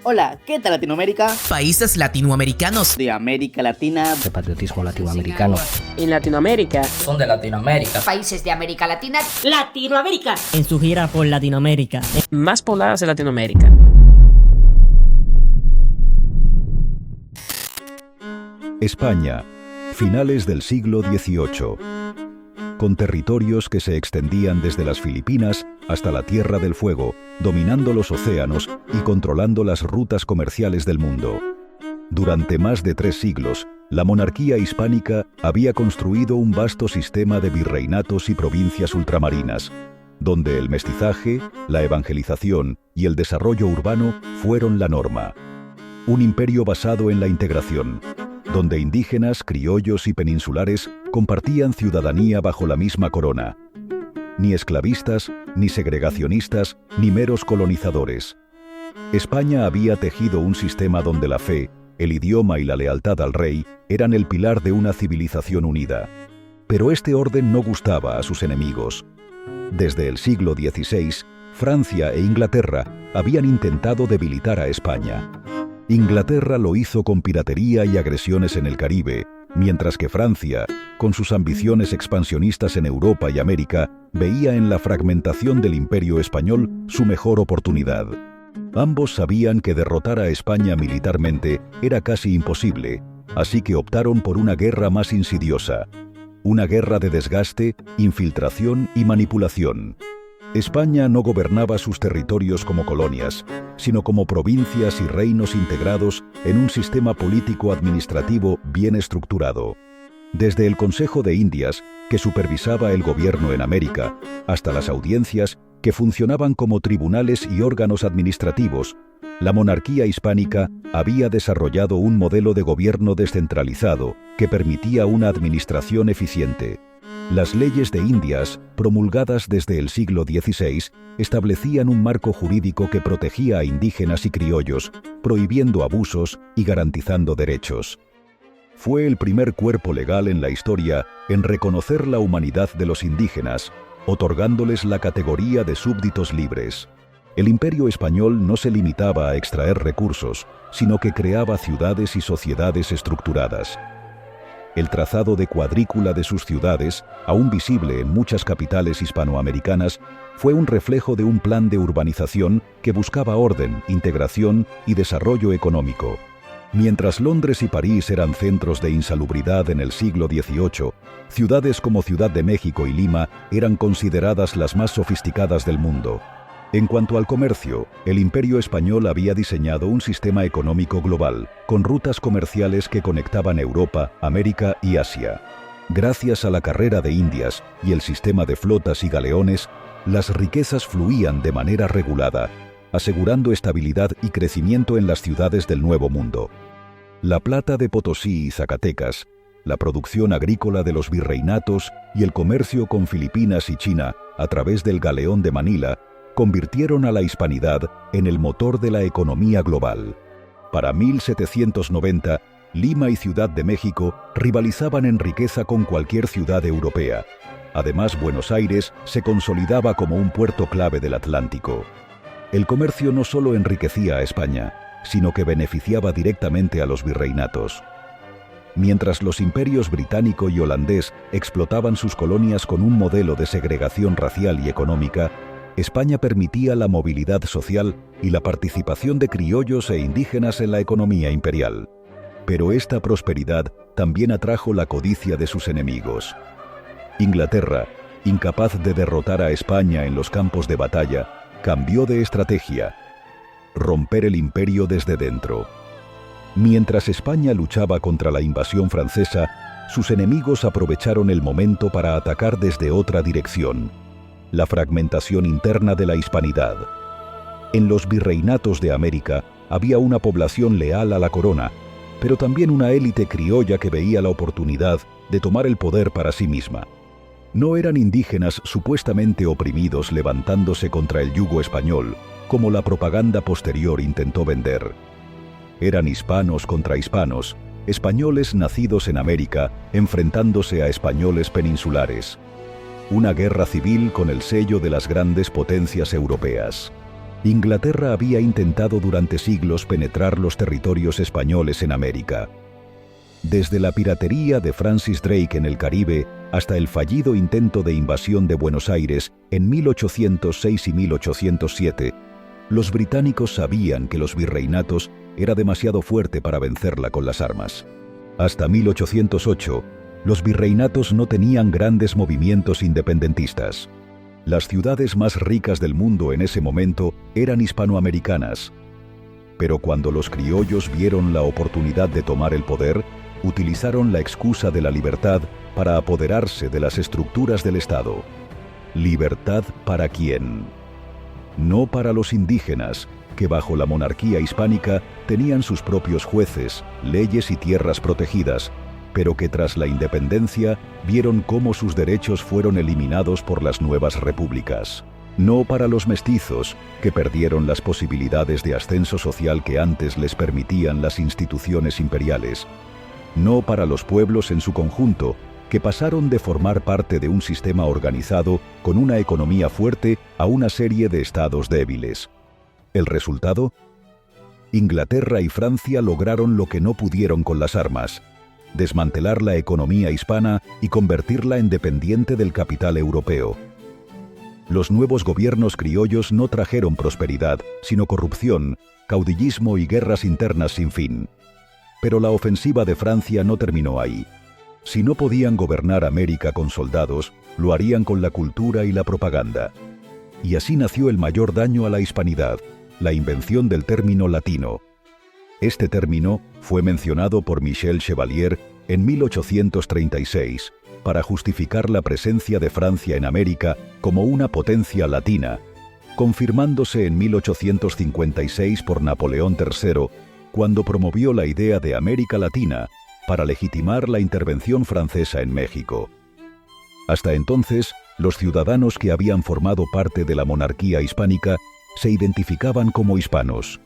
Hola, ¿qué tal Latinoamérica? Países latinoamericanos De América Latina. De patriotismo latinoamericano. En Latinoamérica. Son de Latinoamérica. Países de América Latina. Latinoamérica. En su gira por Latinoamérica. Más pobladas de Latinoamérica. España, finales del siglo XVIII, con territorios que se extendían desde las Filipinas hasta la Tierra del Fuego, dominando los océanos y controlando las rutas comerciales del mundo. Durante más de 3 siglos, la monarquía hispánica había construido un vasto sistema de virreinatos y provincias ultramarinas, donde el mestizaje, la evangelización y el desarrollo urbano fueron la norma. Un imperio basado en la integración, donde indígenas, criollos y peninsulares compartían ciudadanía bajo la misma corona. Ni esclavistas, ni segregacionistas, ni meros colonizadores. España había tejido un sistema donde la fe, el idioma y la lealtad al rey eran el pilar de una civilización unida. Pero este orden no gustaba a sus enemigos. Desde el siglo XVI, Francia e Inglaterra habían intentado debilitar a España. Inglaterra lo hizo con piratería y agresiones en el Caribe, mientras que Francia, con sus ambiciones expansionistas en Europa y América, veía en la fragmentación del Imperio español su mejor oportunidad. Ambos sabían que derrotar a España militarmente era casi imposible, así que optaron por una guerra más insidiosa. Una guerra de desgaste, infiltración y manipulación. España no gobernaba sus territorios como colonias, sino como provincias y reinos integrados en un sistema político-administrativo bien estructurado. Desde el Consejo de Indias, que supervisaba el gobierno en América, hasta las audiencias, que funcionaban como tribunales y órganos administrativos, la monarquía hispánica había desarrollado un modelo de gobierno descentralizado que permitía una administración eficiente. Las leyes de Indias, promulgadas desde el siglo XVI, establecían un marco jurídico que protegía a indígenas y criollos, prohibiendo abusos y garantizando derechos. Fue el primer cuerpo legal en la historia en reconocer la humanidad de los indígenas, otorgándoles la categoría de súbditos libres. El Imperio español no se limitaba a extraer recursos, sino que creaba ciudades y sociedades estructuradas. El trazado de cuadrícula de sus ciudades, aún visible en muchas capitales hispanoamericanas, fue un reflejo de un plan de urbanización que buscaba orden, integración y desarrollo económico. Mientras Londres y París eran centros de insalubridad en el siglo XVIII, ciudades como Ciudad de México y Lima eran consideradas las más sofisticadas del mundo. En cuanto al comercio, el Imperio español había diseñado un sistema económico global, con rutas comerciales que conectaban Europa, América y Asia. Gracias a la carrera de Indias y el sistema de flotas y galeones, las riquezas fluían de manera regulada, asegurando estabilidad y crecimiento en las ciudades del Nuevo Mundo. La plata de Potosí y Zacatecas, la producción agrícola de los virreinatos y el comercio con Filipinas y China a través del galeón de Manila convirtieron a la hispanidad en el motor de la economía global. Para 1790, Lima y Ciudad de México rivalizaban en riqueza con cualquier ciudad europea. Además, Buenos Aires se consolidaba como un puerto clave del Atlántico. El comercio no solo enriquecía a España, sino que beneficiaba directamente a los virreinatos. Mientras los imperios británico y holandés explotaban sus colonias con un modelo de segregación racial y económica, España permitía la movilidad social y la participación de criollos e indígenas en la economía imperial. Pero esta prosperidad también atrajo la codicia de sus enemigos. Inglaterra, incapaz de derrotar a España en los campos de batalla, cambió de estrategia: romper el imperio desde dentro. Mientras España luchaba contra la invasión francesa, sus enemigos aprovecharon el momento para atacar desde otra dirección: la fragmentación interna de la hispanidad. En los virreinatos de América había una población leal a la corona, pero también una élite criolla que veía la oportunidad de tomar el poder para sí misma. No eran indígenas supuestamente oprimidos levantándose contra el yugo español, como la propaganda posterior intentó vender. Eran hispanos contra hispanos, españoles nacidos en América enfrentándose a españoles peninsulares. Una guerra civil con el sello de las grandes potencias europeas. Inglaterra había intentado durante siglos penetrar los territorios españoles en América. Desde la piratería de Francis Drake en el Caribe hasta el fallido intento de invasión de Buenos Aires en 1806 y 1807, los británicos sabían que los virreinatos era demasiado fuerte para vencerla con las armas. Hasta 1808, los virreinatos no tenían grandes movimientos independentistas. Las ciudades más ricas del mundo en ese momento eran hispanoamericanas. Pero cuando los criollos vieron la oportunidad de tomar el poder, utilizaron la excusa de la libertad para apoderarse de las estructuras del Estado. ¿Libertad para quién? No para los indígenas, que bajo la monarquía hispánica tenían sus propios jueces, leyes y tierras protegidas, pero que tras la independencia vieron cómo sus derechos fueron eliminados por las nuevas repúblicas. No para los mestizos, que perdieron las posibilidades de ascenso social que antes les permitían las instituciones imperiales. No para los pueblos en su conjunto, que pasaron de formar parte de un sistema organizado con una economía fuerte a una serie de estados débiles. ¿El resultado? Inglaterra y Francia lograron lo que no pudieron con las armas: desmantelar la economía hispana y convertirla en dependiente del capital europeo. Los nuevos gobiernos criollos no trajeron prosperidad, sino corrupción, caudillismo y guerras internas sin fin. Pero la ofensiva de Francia no terminó ahí. Si no podían gobernar América con soldados, lo harían con la cultura y la propaganda. Y así nació el mayor daño a la hispanidad: la invención del término latino. Este término fue mencionado por Michel Chevalier en 1836 para justificar la presencia de Francia en América como una potencia latina, confirmándose en 1856 por Napoleón III, cuando promovió la idea de América Latina para legitimar la intervención francesa en México. Hasta entonces, los ciudadanos que habían formado parte de la monarquía hispánica se identificaban como hispanos.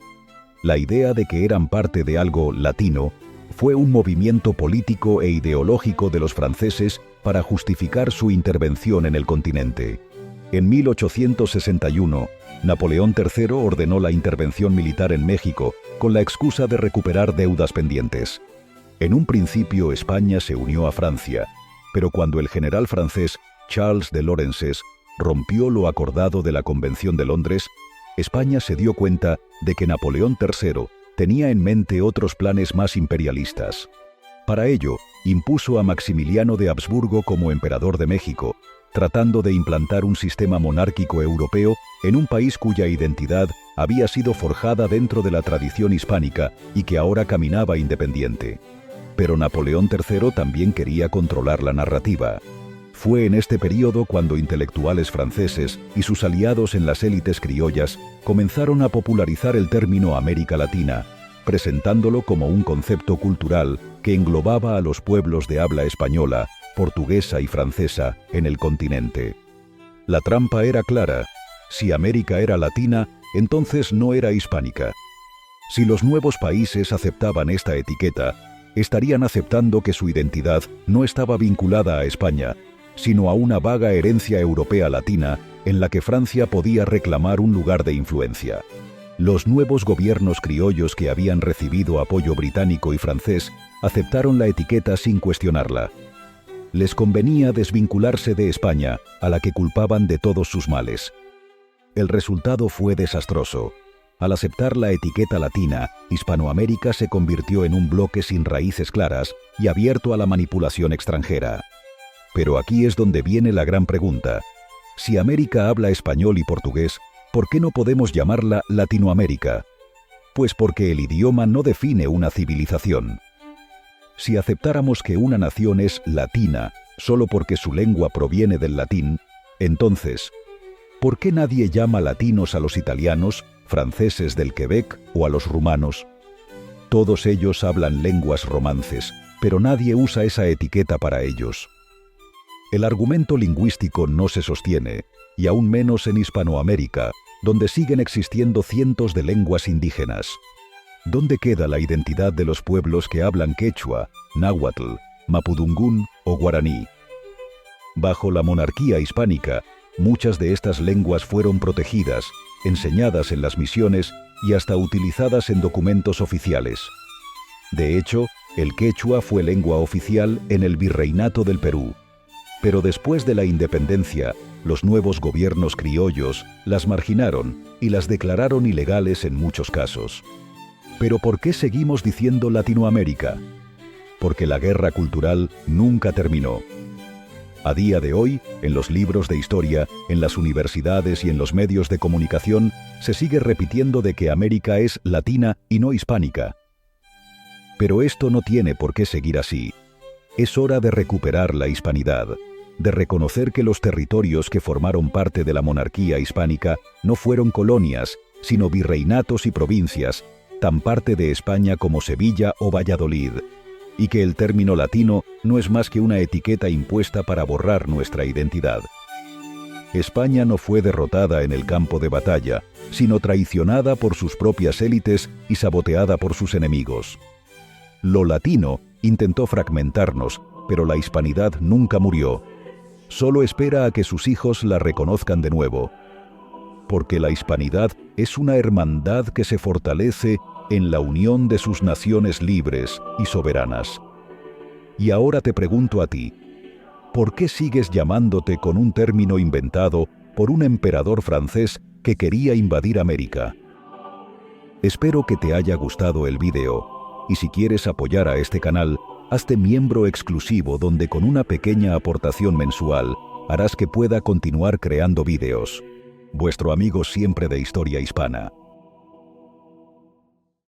La idea de que eran parte de algo latino fue un movimiento político e ideológico de los franceses para justificar su intervención en el continente. En 1861, Napoleón III ordenó la intervención militar en México con la excusa de recuperar deudas pendientes. En un principio España se unió a Francia, pero cuando el general francés Charles de Lorenzes rompió lo acordado de la Convención de Londres, España se dio cuenta de que Napoleón III tenía en mente otros planes más imperialistas. Para ello, impuso a Maximiliano de Habsburgo como emperador de México, tratando de implantar un sistema monárquico europeo en un país cuya identidad había sido forjada dentro de la tradición hispánica y que ahora caminaba independiente. Pero Napoleón III también quería controlar la narrativa. Fue en este período cuando intelectuales franceses y sus aliados en las élites criollas comenzaron a popularizar el término América Latina, presentándolo como un concepto cultural que englobaba a los pueblos de habla española, portuguesa y francesa en el continente. La trampa era clara: si América era latina, entonces no era hispánica. Si los nuevos países aceptaban esta etiqueta, estarían aceptando que su identidad no estaba vinculada a España, sino a una vaga herencia europea latina en la que Francia podía reclamar un lugar de influencia. Los nuevos gobiernos criollos que habían recibido apoyo británico y francés aceptaron la etiqueta sin cuestionarla. Les convenía desvincularse de España, a la que culpaban de todos sus males. El resultado fue desastroso. Al aceptar la etiqueta latina, Hispanoamérica se convirtió en un bloque sin raíces claras y abierto a la manipulación extranjera. Pero aquí es donde viene la gran pregunta. Si América habla español y portugués, ¿por qué no podemos llamarla Latinoamérica? Pues porque el idioma no define una civilización. Si aceptáramos que una nación es latina solo porque su lengua proviene del latín, entonces, ¿por qué nadie llama latinos a los italianos, franceses del Quebec o a los rumanos? Todos ellos hablan lenguas romances, pero nadie usa esa etiqueta para ellos. El argumento lingüístico no se sostiene, y aún menos en Hispanoamérica, donde siguen existiendo cientos de lenguas indígenas. ¿Dónde queda la identidad de los pueblos que hablan quechua, náhuatl, mapudungún o guaraní? Bajo la monarquía hispánica, muchas de estas lenguas fueron protegidas, enseñadas en las misiones y hasta utilizadas en documentos oficiales. De hecho, el quechua fue lengua oficial en el Virreinato del Perú. Pero después de la independencia, los nuevos gobiernos criollos las marginaron y las declararon ilegales en muchos casos. ¿Pero por qué seguimos diciendo Latinoamérica? Porque la guerra cultural nunca terminó. A día de hoy, en los libros de historia, en las universidades y en los medios de comunicación, se sigue repitiendo de que América es latina y no hispánica. Pero esto no tiene por qué seguir así. Es hora de recuperar la hispanidad, de reconocer que los territorios que formaron parte de la monarquía hispánica no fueron colonias, sino virreinatos y provincias, tan parte de España como Sevilla o Valladolid, y que el término latino no es más que una etiqueta impuesta para borrar nuestra identidad. España no fue derrotada en el campo de batalla, sino traicionada por sus propias élites y saboteada por sus enemigos. Lo latino intentó fragmentarnos, pero la hispanidad nunca murió. Solo espera a que sus hijos la reconozcan de nuevo. Porque la hispanidad es una hermandad que se fortalece en la unión de sus naciones libres y soberanas. Y ahora te pregunto a ti, ¿por qué sigues llamándote con un término inventado por un emperador francés que quería invadir América? Espero que te haya gustado el video, y si quieres apoyar a este canal, hazte miembro exclusivo donde con una pequeña aportación mensual harás que pueda continuar creando videos. Vuestro amigo siempre de Historia Hispana.